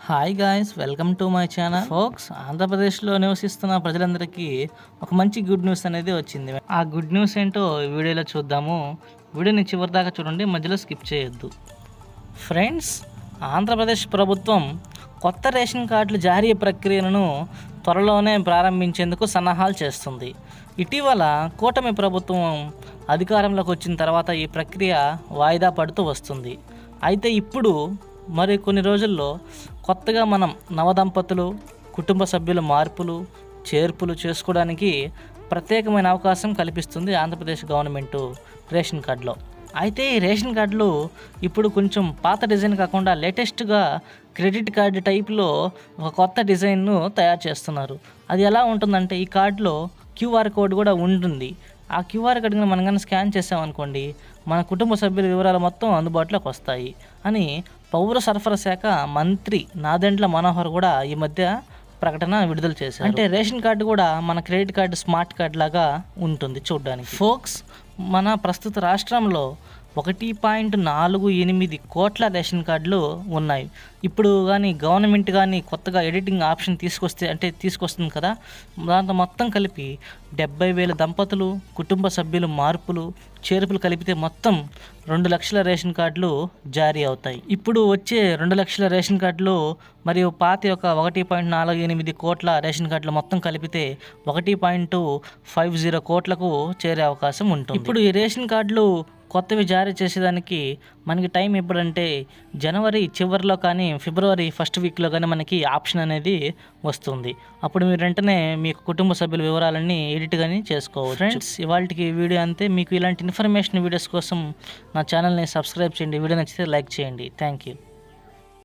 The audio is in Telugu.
Hi guys, welcome to my channel folks. ఆంధ్రప్రదేశ్లో నివసిస్తున్న ప్రజలందరికీ ఒక మంచి గుడ్ న్యూస్ అనేది వచ్చింది. ఆ గుడ్ న్యూస్ ఏంటో ఈ వీడియోలో చూద్దాము. వీడియోని చివరి దాకా చూడండి, మధ్యలో స్కిప్ చేయొద్దు. ఫ్రెండ్స్, ఆంధ్రప్రదేశ్ ప్రభుత్వం కొత్త రేషన్ కార్డుల జారీ ప్రక్రియను త్వరలోనే ప్రారంభించేందుకు సన్నాహాలు చేస్తుంది. ఇటీవల కూటమి ప్రభుత్వం అధికారంలోకి వచ్చిన తర్వాత ఈ ప్రక్రియ వాయిదా పడుతూ వస్తుంది. అయితే ఇప్పుడు మరి కొన్ని రోజుల్లో కొత్తగా మనం నవదంపతులు, కుటుంబ సభ్యుల మార్పులు, చేర్పులు చేసుకోవడానికి ప్రత్యేకమైన అవకాశం కల్పిస్తుంది ఆంధ్రప్రదేశ్ గవర్నమెంటు రేషన్ కార్డులో. అయితే ఈ రేషన్ కార్డులు ఇప్పుడు కొంచెం పాత డిజైన్ కాకుండా లేటెస్ట్గా క్రెడిట్ కార్డు టైప్లో ఒక కొత్త డిజైన్ను తయారు చేస్తున్నారు. అది ఎలా ఉంటుందంటే, ఈ కార్డులో క్యూఆర్ కోడ్ కూడా ఉంటుంది. ఆ క్యూఆర్ కోడ్ని మనం కానీ స్కాన్ చేసామనుకోండి, మన కుటుంబ సభ్యుల వివరాలు మొత్తం అందుబాటులోకి వస్తాయి అని పౌర సరఫరా శాఖ మంత్రి నాదెండ్ల మనోహర్ కూడా ఈ మధ్య ప్రకటన విడుదల చేశారు. అంటే రేషన్ కార్డు కూడా మన క్రెడిట్ కార్డు స్మార్ట్ కార్డు లాగా ఉంటుంది చూడడానికి. ఫోక్స్, మన ప్రస్తుత రాష్ట్రంలో 1.48 కోట్ల రేషన్ కార్డులు ఉన్నాయి. ఇప్పుడు కానీ గవర్నమెంట్ కానీ కొత్తగా ఎడిటింగ్ ఆప్షన్ తీసుకొస్తుంది కదా, దాంతో మొత్తం కలిపి 70,000 దంపతులు, కుటుంబ సభ్యులు మార్పులు, చేర్పులు కలిపితే మొత్తం 2 లక్షల రేషన్ కార్డులు జారీ అవుతాయి. ఇప్పుడు వచ్చే 2 లక్షల రేషన్ కార్డులు మరియు పాత యొక్క 1.48 కోట్ల రేషన్ కార్డులు మొత్తం కలిపితే 1.50 కోట్లకు చేరే అవకాశం ఉంటుంది. ఇప్పుడు ఈ రేషన్ కార్డులు కొత్తవి జారీ చేసేదానికి మనకి టైం ఎప్పుడంటే జనవరి చివరిలో కానీ ఫిబ్రవరి ఫస్ట్ వీక్లో కానీ మనకి ఆప్షన్ అనేది వస్తుంది. అప్పుడు మీరు వెంటనే మీ కుటుంబ సభ్యుల వివరాలన్నీ ఎడిట్ కానీ చేసుకోవచ్చు. ఫ్రెండ్స్, ఇవాళకి వీడియో అంతే. మీకు ఇలాంటి ఇన్ఫర్మేషన్ వీడియోస్ కోసం నా ఛానల్ని సబ్స్క్రైబ్ చేయండి. వీడియో నచ్చితే లైక్ చేయండి. Thank you.